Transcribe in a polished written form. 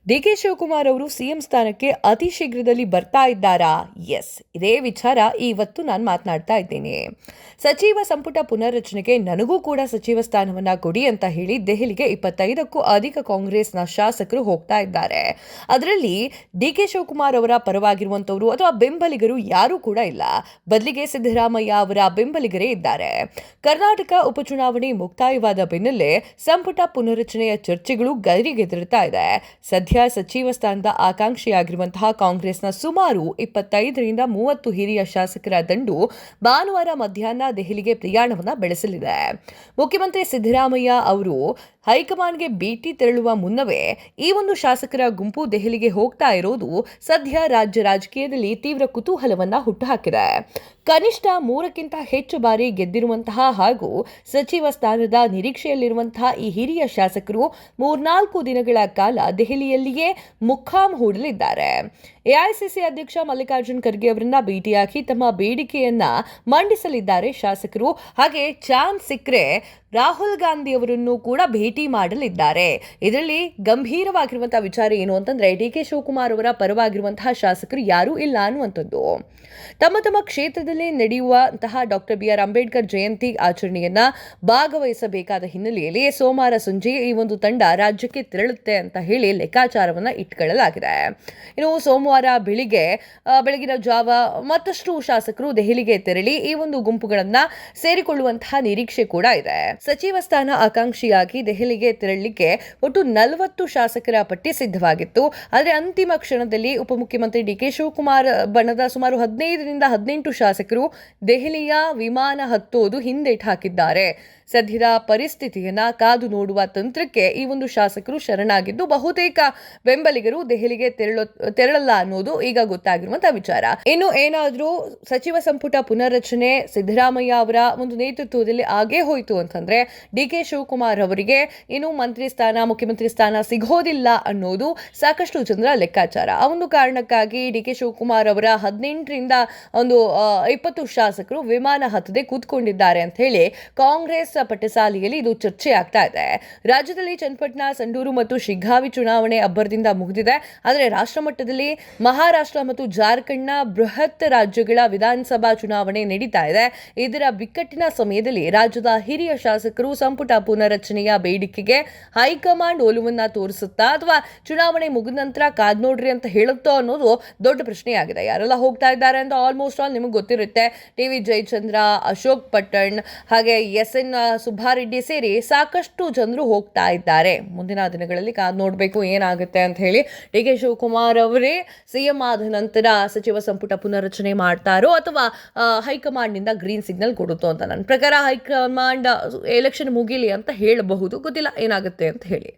DK Shivakumar ಅವರು CM ಸ್ಥಾನಕ್ಕೆ ಅತಿ ಶೀಘ್ರದಲ್ಲಿ ಬರ್ತಾ ಇದ್ದಾರಾ? ಎಸ್, ಇದೇ ವಿಚಾರ ಇವತ್ತು ನಾನು ಮಾತನಾಡ್ತಾ ಇದ್ದೇನೆ. ಸಚಿವ ಸಂಪುಟ ಪುನರ್ರಚನೆಗೆ ನನಗೂ ಕೂಡ ಸಚಿವ ಸ್ಥಾನವನ್ನ ಕೊಡಿ ಅಂತ ಹೇಳಿ ದೆಹಲಿಗೆ 25ಕ್ಕೂ ಅಧಿಕ ಕಾಂಗ್ರೆಸ್ನ ಶಾಸಕರು ಹೋಗ್ತಾ ಇದ್ದಾರೆ. ಅದರಲ್ಲಿ ಡಿಕೆ ಶಿವಕುಮಾರ್ ಅವರ ಪರವಾಗಿರುವಂತವರು ಅಥವಾ ಬೆಂಬಲಿಗರು ಯಾರೂ ಕೂಡ ಇಲ್ಲ. ಬದಲಿಗೆ ಸಿದ್ದರಾಮಯ್ಯ ಅವರ ಬೆಂಬಲಿಗರೇ ಇದ್ದಾರೆ. ಕರ್ನಾಟಕ ಉಪಚುನಾವಣೆ ಮುಕ್ತಾಯವಾದ ಬೆನ್ನಲ್ಲೇ ಸಂಪುಟ ಪುನರ್ರಚನೆಯ ಚರ್ಚೆಗಳು ಗರಿಗೆದರುತ್ತಾ ಇದೆ. ಸದ್ಯ ಸಚಿವ ಸ್ಥಾನದ ಆಕಾಂಕ್ಷಿಯಾಗಿರುವಂತಹ ಕಾಂಗ್ರೆಸ್ನ ಸುಮಾರು 25ರಿಂದ 30 ಹಿರಿಯ ಶಾಸಕರ ದಂಡು ಭಾನುವಾರ ಮಧ್ಯಾಹ್ನ ದೆಹಲಿಗೆ ಪ್ರಯಾಣವನ್ನ ಬೆಳೆಸಲಿದೆ. ಮುಖ್ಯಮಂತ್ರಿ ಸಿದ್ದರಾಮಯ್ಯ ಅವರು ಹೈಕಮಾಂಡ್ಗೆ ಭೇಟಿ ತೆರಳುವ ಮುನ್ನವೇ ಈ ಒಂದು ಶಾಸಕರ ಗುಂಪು ದೆಹಲಿಗೆ ಹೋಗ್ತಾ ಇರೋದು ಸದ್ಯ ರಾಜ್ಯ ರಾಜಕೀಯದಲ್ಲಿ ತೀವ್ರ ಕುತೂಹಲವನ್ನ ಹುಟ್ಟುಹಾಕಿದೆ. ಕನಿಷ್ಠ 3ಕ್ಕಿಂತ ಹೆಚ್ಚು ಬಾರಿ ಗೆದ್ದಿರುವಂತಹ ಹಾಗೂ ಸಚಿವ ಸ್ಥಾನದ ನಿರೀಕ್ಷೆಯಲ್ಲಿರುವಂತಹ ಈ ಹಿರಿಯ ಶಾಸಕರು 3-4 ದಿನಗಳ ಕಾಲ ದೆಹಲಿಯಲ್ಲಿಯೇ ಮುಖಾಂ ಹೂಡಲಿದ್ದಾರೆ. ಎಐಸಿಸಿ ಅಧ್ಯಕ್ಷ ಮಲ್ಲಿಕಾರ್ಜುನ್ ಖರ್ಗೆ ಅವರನ್ನ ಭೇಟಿಯಾಗಿ ತಮ್ಮ ಬೇಡಿಕೆಯನ್ನ ಮಂಡಿಸಲಿದ್ದಾರೆ ಶಾಸಕರು. ಹಾಗೆ ಚಾನ್ಸ್ ಸಿಕ್ಕರೆ ರಾಹುಲ್ ಗಾಂಧಿ ಅವರನ್ನು ಕೂಡ ಭೇಟಿ ಮಾಡಲಿದ್ದಾರೆ. ಇದರಲ್ಲಿ ಗಂಭೀರವಾಗಿರುವಂತಹ ವಿಚಾರ ಏನು ಅಂತಂದ್ರೆ, ಡಿಕೆ ಶಿವಕುಮಾರ್ ಅವರ ಪರವಾಗಿರುವಂತಹ ಶಾಸಕರು ಯಾರೂ ಇಲ್ಲ ಅನ್ನುವಂಥದ್ದು. ತಮ್ಮ ಕ್ಷೇತ್ರದಲ್ಲಿ ನಡೆಯುವಂತಹ ಡಾಕ್ಟರ್ BR ಅಂಬೇಡ್ಕರ್ ಜಯಂತಿ ಆಚರಣೆಯನ್ನ ಭಾಗವಹಿಸಬೇಕಾದ ಹಿನ್ನೆಲೆಯಲ್ಲಿ ಸೋಮವಾರ ಸಂಜೆ ಈ ಒಂದು ತಂಡ ರಾಜ್ಯಕ್ಕೆ ತೆರಳುತ್ತೆ ಅಂತ ಹೇಳಿ ಲೆಕ್ಕಾಚಾರವನ್ನ ಇಟ್ಕೊಳ್ಳಲಾಗಿದೆ. ಇನ್ನು ಸೋಮವಾರ ಬೆಳಗಿನ ಜಾವ ಮತ್ತಷ್ಟು ಶಾಸಕರು ದೆಹಲಿಗೆ ತೆರಳಿ ಈ ಒಂದು ಗುಂಪುಗಳನ್ನ ಸೇರಿಕೊಳ್ಳುವಂತಹ ನಿರೀಕ್ಷೆ ಕೂಡ ಇದೆ. ಸಚಿವ ಸ್ಥಾನ ಆಕಾಂಕ್ಷಿಯಾಗಿ ದೆಹಲಿಗೆ ತೆರಳಲಿಕ್ಕೆ ಒಟ್ಟು 40 ಶಾಸಕರ ಪಟ್ಟಿ ಸಿದ್ಧವಾಗಿತ್ತು. ಆದರೆ ಅಂತಿಮ ಕ್ಷಣದಲ್ಲಿ ಉಪಮುಖ್ಯಮಂತ್ರಿ ಡಿಕೆ ಶಿವಕುಮಾರ್ ಬಣದ ಸುಮಾರು 15ರಿಂದ 18 ಶಾಸಕರು ದೆಹಲಿಯ ವಿಮಾನ ಹತ್ತೋದು ಹಿಂದೇಟು ಹಾಕಿದ್ದಾರೆ. ಸದ್ಯದ ಪರಿಸ್ಥಿತಿಯನ್ನ ಕಾದು ನೋಡುವ ತಂತ್ರಕ್ಕೆ ಈ ಒಂದು ಶಾಸಕರು ಶರಣಾಗಿದ್ದು ಬಹುತೇಕ ಬೆಂಬಲಿಗರು ದೆಹಲಿಗೆ ತೆರಳಲ್ಲ ಅನ್ನೋದು ಈಗ ಗೊತ್ತಾಗಿರುವಂತಹ ವಿಚಾರ. ಇನ್ನು ಏನಾದ್ರೂ ಸಚಿವ ಸಂಪುಟ ಪುನರ್ರಚನೆ ಸಿದ್ದರಾಮಯ್ಯ ಅವರ ಒಂದು ನೇತೃತ್ವದಲ್ಲಿ ಆಗೇ ಹೋಯಿತು ಅಂತಂದ್ರೆ ಡಿಕೆ ಶಿವಕುಮಾರ್ ಅವರಿಗೆ ಇನ್ನು ಮಂತ್ರಿ ಸ್ಥಾನ, ಮುಖ್ಯಮಂತ್ರಿ ಸ್ಥಾನ ಸಿಗೋದಿಲ್ಲ ಅನ್ನೋದು ಸಾಕಷ್ಟು ಜನರ ಲೆಕ್ಕಾಚಾರ. ಆ ಒಂದು ಕಾರಣಕ್ಕಾಗಿ ಡಿಕೆ ಶಿವಕುಮಾರ್ ಅವರ 18ರಿಂದ 20 ಶಾಸಕರು ವಿಮಾನ ಹತ್ತದೆ ಕೂತ್ಕೊಂಡಿದ್ದಾರೆ ಅಂತ ಹೇಳಿ ಕಾಂಗ್ರೆಸ್ ಪಟ್ಟಸಾಲಿಯಲ್ಲಿ ಇದು ಚರ್ಚೆ ಆಗ್ತಾ ಇದೆ. ರಾಜ್ಯದಲ್ಲಿ ಚನ್ನಪಟ್ಟಣ, ಸಂಡೂರು ಮತ್ತು ಶಿಗ್ಗಾವಿ ಚುನಾವಣೆ ಅಬ್ಬರದಿಂದ ಮುಗಿದಿದೆ. ಆದರೆ ರಾಷ್ಟ್ರ ಮಟ್ಟದಲ್ಲಿ ಮಹಾರಾಷ್ಟ್ರ ಮತ್ತು ಜಾರ್ಖಂಡ್ನ ಬೃಹತ್ ರಾಜ್ಯಗಳ ವಿಧಾನಸಭಾ ಚುನಾವಣೆ ನಡೀತಾ ಇದೆ. ಇದರ ಬಿಕ್ಕಟ್ಟಿನ ಸಮಯದಲ್ಲಿ ರಾಜ್ಯದ ಹಿರಿಯ ಶಾಸಕರು ಸಂಪುಟ ಪುನರ್ರಚನೆಯ ಬೇಡಿಕೆಗೆ ಹೈಕಮಾಂಡ್ ಒಲವನ್ನ ತೋರಿಸುತ್ತಾ ಅಥವಾ ಚುನಾವಣೆ ಮುಗಿದ ನಂತರ ಕಾದ್ ನೋಡ್ರಿ ಅಂತ ಹೇಳುತ್ತೋ ಅನ್ನೋದು ದೊಡ್ಡ ಪ್ರಶ್ನೆಯಾಗಿದೆ. ಯಾರೆಲ್ಲ ಹೋಗ್ತಾ ಇದ್ದಾರೆ ಅಂತ ಆಲ್ಮೋಸ್ಟ್ ಆಲ್ ನಿಮಗೆ ಗೊತ್ತಿರುತ್ತೆ. TV ಜಯಚಂದ್ರ, ಅಶೋಕ್ ಪಟ್ಟಣ್, ಹಾಗೆ SN ಸುಬ್ಬಾರೆಡ್ಡಿ ಸೇರಿ ಸಾಕಷ್ಟು ಜನರು ಹೋಗ್ತಾ ಇದ್ದಾರೆ. ಮುಂದಿನ ದಿನಗಳಲ್ಲಿ ಕಾದ್ ನೋಡಬೇಕು ಏನಾಗುತ್ತೆ ಅಂತ ಹೇಳಿ. ಡಿಕೆ ಶಿವಕುಮಾರ್ ಅವರೇ ಸಿಎಂ ಆದ ನಂತರ ಸಚಿವ ಸಂಪುಟ ಪುನರ್ರಚನೆ ಮಾಡ್ತಾರೋ ಅಥವಾ ಹೈಕಮಾಂಡ್ ನಿಂದ ಗ್ರೀನ್ ಸಿಗ್ನಲ್ ಕೊಡುತ್ತೋ ಅಂತ ನನ್ನ ಪ್ರಕಾರ ಹೈಕಮಾಂಡ್ ಎಲೆಕ್ಷನ್ ಮುಗಿಲಿ ಅಂತ ಹೇಳಬಹುದು. ಗೊತ್ತಿಲ್ಲ ಏನಾಗುತ್ತೆ ಅಂತ ಹೇಳಿ.